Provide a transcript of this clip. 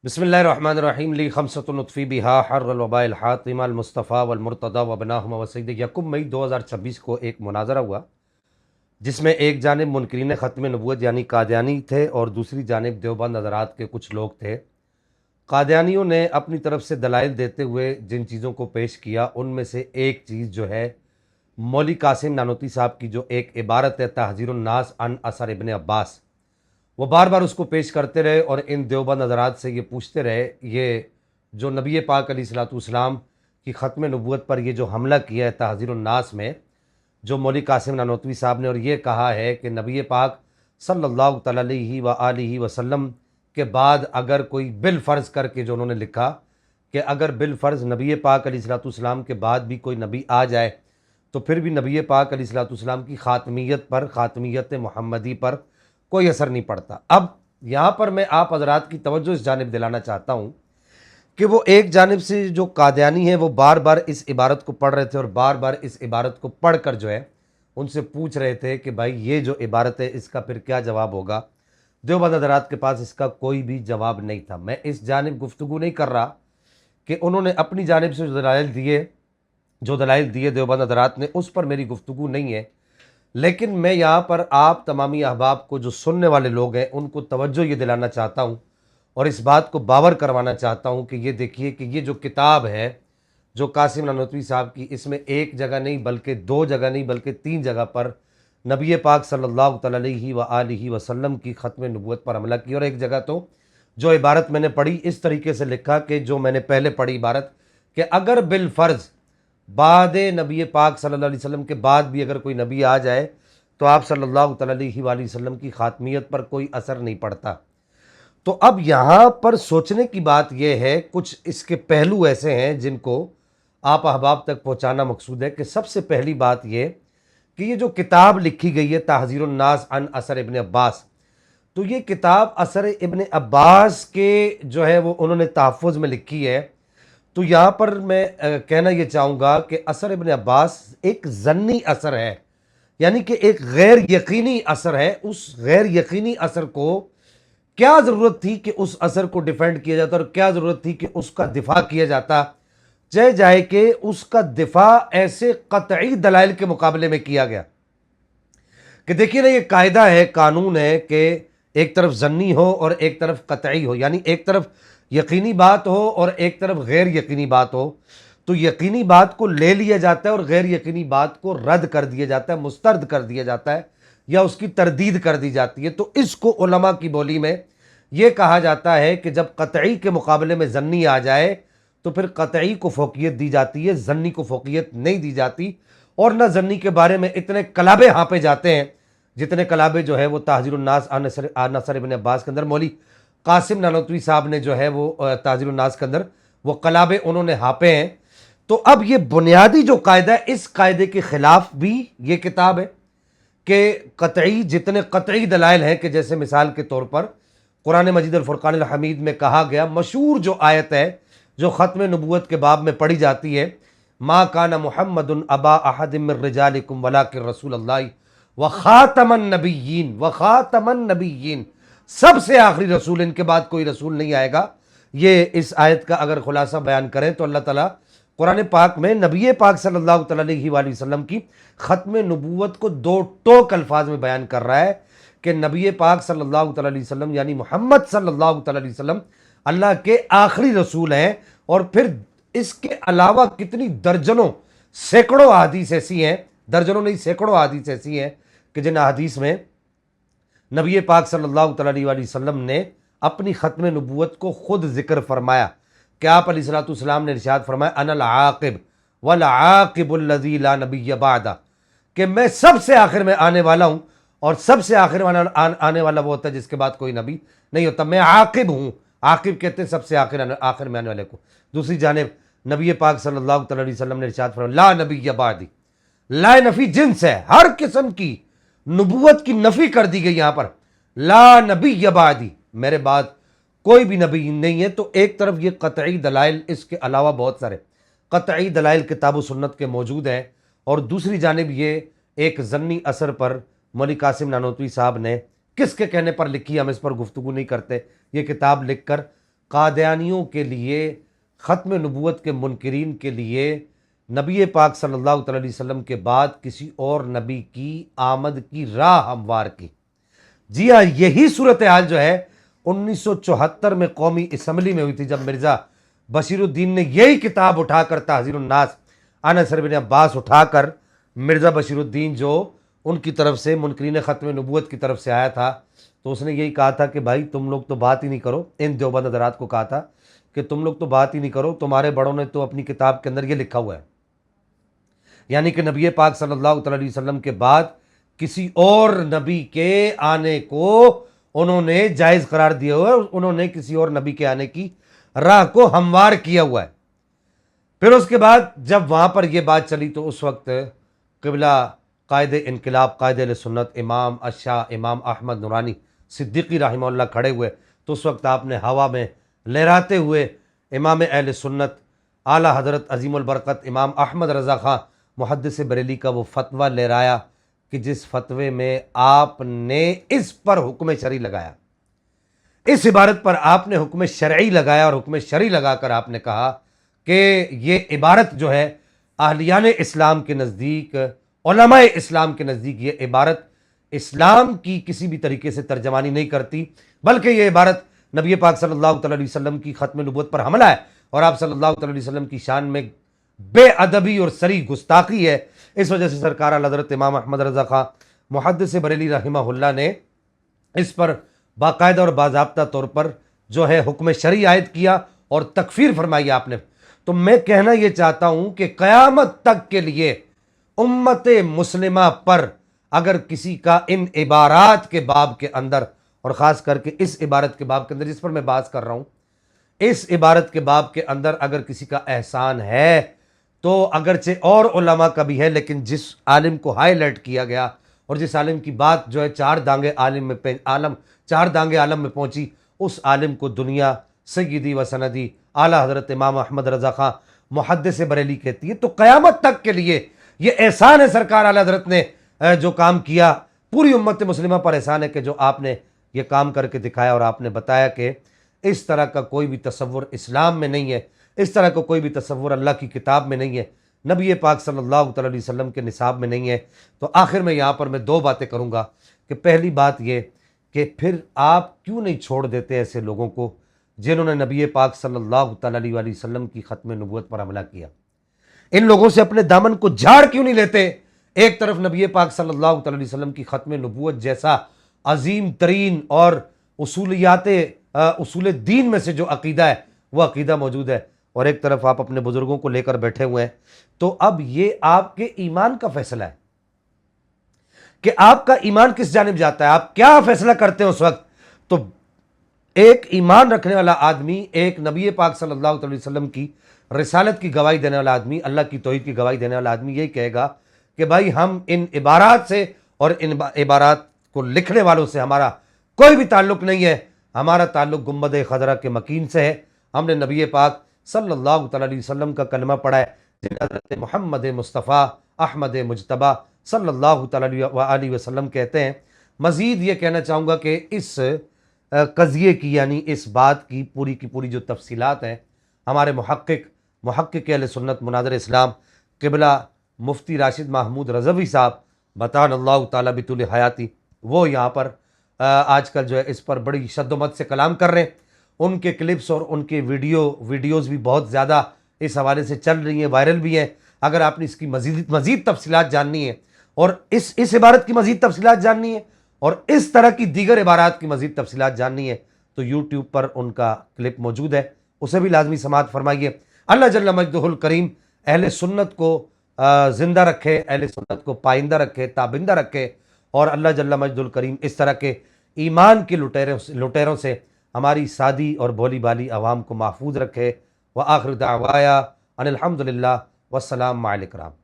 بسم اللہ الرحمن الرحیم لی خمسۃ نطفی بہا حر الوباء الحاطمہ المصطفیٰ والمرتضیٰ وبناہم وسید 1 مئی 2026 کو ایک مناظرہ ہوا جس میں ایک جانب منکرین ختم نبوت یعنی قادیانی تھے اور دوسری جانب دیوبند حضرات کے کچھ لوگ تھے۔ قادیانیوں نے اپنی طرف سے دلائل دیتے ہوئے جن چیزوں کو پیش کیا ان میں سے ایک چیز جو ہے مولوی قاسم نانوتوی صاحب کی جو ایک عبارت ہے تحذیر الناس عن اثر ابن عباس، وہ بار بار اس کو پیش کرتے رہے اور ان دیوبند حضرات سے یہ پوچھتے رہے، یہ جو نبی پاک علیہ الصلوۃ والسلام کی ختم نبوت پر یہ جو حملہ کیا ہے تحذیر الناس میں، جو مولوی قاسم نانوتوی صاحب نے، اور یہ کہا ہے کہ نبی پاک صلی اللہ تعالی علیہ وآلہ وسلم کے بعد اگر کوئی بالفرض کر کے جو انہوں نے لکھا کہ اگر بالفرض نبی پاک علیہ الصلوۃ والسلام کے بعد بھی کوئی نبی آ جائے تو پھر بھی نبی پاک علیہ الصلوۃ والسلام کی خاتمیت پر، خاتمیت محمدی پر کوئی اثر نہیں پڑتا۔ اب یہاں پر میں آپ حضرات کی توجہ اس جانب دلانا چاہتا ہوں کہ وہ ایک جانب سے جو قادیانی ہیں وہ بار بار اس عبارت کو پڑھ رہے تھے اور بار بار اس عبارت کو پڑھ کر جو ہے ان سے پوچھ رہے تھے کہ بھائی یہ جو عبارت ہے اس کا پھر کیا جواب ہوگا۔ دیوبند حضرات کے پاس اس کا کوئی بھی جواب نہیں تھا۔ میں اس جانب گفتگو نہیں کر رہا کہ انہوں نے اپنی جانب سے جو دلائل دیے دیوبند حضرات نے، اس پر میری گفتگو نہیں ہے، لیکن میں یہاں پر آپ تمامی احباب کو جو سننے والے لوگ ہیں ان کو توجہ یہ دلانا چاہتا ہوں اور اس بات کو باور کروانا چاہتا ہوں کہ یہ دیکھیے کہ یہ جو کتاب ہے جو قاسم نانوتوی صاحب کی، اس میں ایک جگہ نہیں بلکہ 2 جگہ نہیں بلکہ 3 جگہ پر نبی پاک صلی اللہ تعالی علیہ وآلہ وسلم کی ختم نبوت پر حملہ کی، اور ایک جگہ تو جو عبارت میں نے پڑھی اس طریقے سے لکھا کہ جو میں نے پہلے پڑھی عبارت کہ اگر بالفرض بعد نبی پاک صلی اللہ علیہ وسلم کے بعد بھی اگر کوئی نبی آ جائے تو آپ صلی اللہ تعالی علیہ وآلہ وسلم کی خاتمیت پر کوئی اثر نہیں پڑتا۔ تو اب یہاں پر سوچنے کی بات یہ ہے، کچھ اس کے پہلو ایسے ہیں جن کو آپ احباب تک پہنچانا مقصود ہے کہ سب سے پہلی بات یہ کہ یہ جو کتاب لکھی گئی ہے تحذیر الناس عن اثر ابن عباس، تو یہ کتاب اثر ابن عباس کے جو ہے وہ انہوں نے تحفظ میں لکھی ہے۔ تو یہاں پر میں کہنا یہ چاہوں گا کہ اثر ابن عباس ایک ظنی اثر ہے، یعنی کہ ایک غیر یقینی اثر ہے۔ اس غیر یقینی اثر کو کیا ضرورت تھی کہ اس اثر کو ڈیفینڈ کیا جاتا اور کیا ضرورت تھی کہ اس کا دفاع کیا جاتا، چاہے جائے کہ اس کا دفاع ایسے قطعی دلائل کے مقابلے میں کیا گیا کہ دیکھیے نا، یہ قاعدہ ہے، قانون ہے کہ ایک طرف ظنی ہو اور ایک طرف قطعی ہو، یعنی ایک طرف یقینی بات ہو اور ایک طرف غیر یقینی بات ہو، تو یقینی بات کو لے لیا جاتا ہے اور غیر یقینی بات کو رد کر دیا جاتا ہے، مسترد کر دیا جاتا ہے یا اس کی تردید کر دی جاتی ہے۔ تو اس کو علماء کی بولی میں یہ کہا جاتا ہے کہ جب قطعی کے مقابلے میں ظنی آ جائے تو پھر قطعی کو فوقیت دی جاتی ہے، ظنی کو فوقیت نہیں دی جاتی، اور نہ ظنی کے بارے میں اتنے کلابے ہانپے جاتے ہیں جتنے کلابے جو ہے وہ تحذیر الناس عن اثر ابن عباس کے اندر مولوی قاسم نانوتوی صاحب نے جو ہے وہ تحذیر الناس کے اندر وہ کلابے انہوں نے ہانپے ہیں۔ تو اب یہ بنیادی جو قاعدہ ہے، اس قاعدے کے خلاف بھی یہ کتاب ہے کہ قطعی جتنے قطعی دلائل ہیں، کہ جیسے مثال کے طور پر قرآن مجید الفرقان الحمید میں کہا گیا، مشہور جو آیت ہے جو ختم نبوت کے باب میں پڑھی جاتی ہے، ما کان محمد ابا احد من رجالکم ولکن رسول اللہ وخاتم النبیین، وخاتم النبیین، سب سے آخری رسول، ان کے بعد کوئی رسول نہیں آئے گا۔ یہ اس آیت کا اگر خلاصہ بیان کریں تو اللہ تعالیٰ قرآن پاک میں نبی پاک صلی اللہ تعالی علیہ وآلہ وسلم کی ختم نبوت کو 2 ٹوک الفاظ میں بیان کر رہا ہے کہ نبی پاک صلی اللہ تعالی علیہ وسلم یعنی محمد صلی اللہ تعالی علیہ وسلم اللہ کے آخری رسول ہیں، اور پھر اس کے علاوہ کتنی درجنوں سینکڑوں احادیث ایسی ہیں، درجنوں نہیں سینکڑوں احادیث ایسی ہیں کہ جن احادیث میں نبی پاک صلی اللہ تعالی علیہ وآلہ وسلم نے اپنی ختم نبوت کو خود ذکر فرمایا کہ آپ علیہ الصلوۃ والسلام نے ارشاد فرمایا انا العاقب والعاقب الذی لا نبی بعدہ، کہ میں سب سے آخر میں آنے والا ہوں، اور سب سے آخر میں آنے والا وہ ہوتا ہے جس کے بعد کوئی نبی نہیں ہوتا، میں عاقب ہوں۔ عاقب کہتے ہیں سب سے آخر میں آنے والے کو۔ دوسری جانب نبی پاک صلی اللہ تعالی علیہ وسلم نے ارشاد فرمایا لا نبی بعدی، لا نفی جنس ہے، ہر قسم کی نبوت کی نفی کر دی گئی یہاں پر، لا نبی بعدی، میرے بعد کوئی بھی نبی نہیں ہے۔ تو ایک طرف یہ قطعی دلائل، اس کے علاوہ بہت سارے قطعی دلائل کتاب و سنت کے موجود ہیں، اور دوسری جانب یہ ایک ضمنی اثر پر مولوی قاسم نانوتوی صاحب نے کس کے کہنے پر لکھی، ہم اس پر گفتگو نہیں کرتے، یہ کتاب لکھ کر قادیانیوں کے لیے، ختم نبوت کے منکرین کے لیے نبی پاک صلی اللہ تعالی علیہ وسلم کے بعد کسی اور نبی کی آمد کی راہ ہموار کی۔ جی ہاں، یہی صورتحال جو ہے 1974 میں قومی اسمبلی میں ہوئی تھی، جب مرزا بشیر الدین نے یہی کتاب اٹھا کر تحذیر الناس عن اثر ابن عباس اٹھا کر، مرزا بشیر الدین جو ان کی طرف سے منکرین ختم نبوت کی طرف سے آیا تھا، تو اس نے یہی کہا تھا کہ بھائی تم لوگ تو بات ہی نہیں کرو، ان دیوبند حضرات کو کہا تھا کہ تم لوگ تو بات ہی نہیں کرو، تمہارے بڑوں نے تو اپنی کتاب کے اندر یہ لکھا ہوا ہے، یعنی کہ نبی پاک صلی اللہ تعالی علیہ وسلم کے بعد کسی اور نبی کے آنے کو انہوں نے جائز قرار دیا ہوا ہے، انہوں نے کسی اور نبی کے آنے کی راہ کو ہموار کیا ہوا ہے۔ پھر اس کے بعد جب وہاں پر یہ بات چلی تو اس وقت قبلہ قائد انقلاب، قائد اہل سنت امام اشاہ امام احمد نورانی صدیقی رحمہ اللہ کھڑے ہوئے، تو اس وقت آپ نے ہوا میں لہراتے ہوئے امام اہل سنت اعلیٰ حضرت عظیم البرکت امام احمد رضا خان محدث بریلی کا وہ فتویٰ لہرایا کہ جس فتوے میں آپ نے اس پر حکم شرعی لگایا، اس عبارت پر آپ نے حکم شرعی لگایا، اور حکم شرعی لگا کر آپ نے کہا کہ یہ عبارت جو ہے اہلیان اسلام کے نزدیک، علماء اسلام کے نزدیک یہ عبارت اسلام کی کسی بھی طریقے سے ترجمانی نہیں کرتی، بلکہ یہ عبارت نبی پاک صلی اللہ تعالی علیہ وسلم کی ختم نبوت پر حملہ ہے، اور آپ صلی اللہ تعالی علیہ وسلم کی شان میں بے ادبی اور صریح گستاخی ہے۔ اس وجہ سے سرکار اعلیٰ حضرت امام احمد رضا خان محدث بریلی رحمہ اللہ نے اس پر باقاعدہ اور باضابطہ طور پر جو ہے حکم شرعی عائد کیا اور تکفیر فرمائی آپ نے۔ تو میں کہنا یہ چاہتا ہوں کہ قیامت تک کے لیے امت مسلمہ پر اگر کسی کا ان عبارات کے باب کے اندر، اور خاص کر کے اس عبارت کے باب کے اندر جس پر میں بات کر رہا ہوں، اس عبارت کے باب کے اندر اگر کسی کا احسان ہے تو اگرچہ اور علماء کا بھی ہے، لیکن جس عالم کو ہائی لائٹ کیا گیا اور جس عالم کی بات جو ہے چار دانگے عالم میں پہنچی، اس عالم کو دنیا سیدی و سندی اعلیٰ حضرت امام احمد رضا خان محدث بریلی کہتی ہے۔ تو قیامت تک کے لیے یہ احسان ہے سرکار اعلیٰ حضرت نے جو کام کیا، پوری امت مسلمہ پر احسان ہے کہ جو آپ نے یہ کام کر کے دکھایا، اور آپ نے بتایا کہ اس طرح کا کوئی بھی تصور اسلام میں نہیں ہے، اس طرح کا کوئی بھی تصور اللہ کی کتاب میں نہیں ہے، نبی پاک صلی اللہ تعالی علیہ وسلم کے نصاب میں نہیں ہے۔ تو آخر میں یہاں پر میں دو باتیں کروں گا کہ پہلی بات یہ کہ پھر آپ کیوں نہیں چھوڑ دیتے ایسے لوگوں کو جنہوں نے نبی پاک صلی اللہ تعالی علیہ وسلم کی ختم نبوت پر حملہ کیا؟ ان لوگوں سے اپنے دامن کو جھاڑ کیوں نہیں لیتے؟ ایک طرف نبی پاک صلی اللہ تعالی علیہ وسلم کی ختم نبوت جیسا عظیم ترین اور اصول دین میں سے جو عقیدہ ہے وہ عقیدہ موجود ہے، اور ایک طرف آپ اپنے بزرگوں کو لے کر بیٹھے ہوئے ہیں۔ تو اب یہ آپ کے ایمان کا فیصلہ ہے کہ آپ کا ایمان کس جانب جاتا ہے، آپ کیا فیصلہ کرتے ہیں اس وقت۔ تو ایک ایمان رکھنے والا آدمی، ایک نبی پاک صلی اللہ علیہ وسلم کی رسالت کی گواہی دینے والا آدمی، اللہ کی توحید کی گواہی دینے والا آدمی یہی کہے گا کہ بھائی ہم ان عبارات سے اور ان عبارات کو لکھنے والوں سے ہمارا کوئی بھی تعلق نہیں ہے، ہمارا تعلق گنبد خضرا کے مکین سے ہے۔ ہم نے نبی پاک صلی اللہ تعالی علیہ وسلم کا کلمہ پڑھا ہے، جن حضرت محمد مصطفیٰ احمد مجتبیٰ صلی اللہ تعالی علیہ وسلم کہتے ہیں۔ مزید یہ کہنا چاہوں گا کہ اس قضیے کی، یعنی اس بات کی پوری جو تفصیلات ہیں، ہمارے محقق اہل سنت مناظر اسلام قبلہ مفتی راشد محمود رضوی صاحب بطان اللہ تعالیٰ بطول حیاتی، وہ یہاں پر آج کل جو ہے اس پر بڑی شد و مت سے کلام کر رہے ہیں۔ ان کے کلپس اور ان کے ویڈیوز بھی بہت زیادہ اس حوالے سے چل رہی ہیں، وائرل بھی ہیں۔ اگر آپ نے اس کی مزید تفصیلات جاننی ہے اور اس عبارت کی مزید تفصیلات جاننی ہے اور اس طرح کی دیگر عبارات کی مزید تفصیلات جاننی ہے تو یوٹیوب پر ان کا کلپ موجود ہے، اسے بھی لازمی سماعت فرمائیے۔ اللہ جل مجدہ الکریم اہل سنت کو زندہ رکھے، اہل سنت کو پائندہ رکھے، تابندہ رکھے، اور اللہ جل مجدہ الکریم اس طرح کے ایمان کے لٹیروں سے ہماری سادی اور بھولی بالی عوام کو محفوظ رکھے۔ وآخر دعوایا ان الحمدللہ والسلام علیکم۔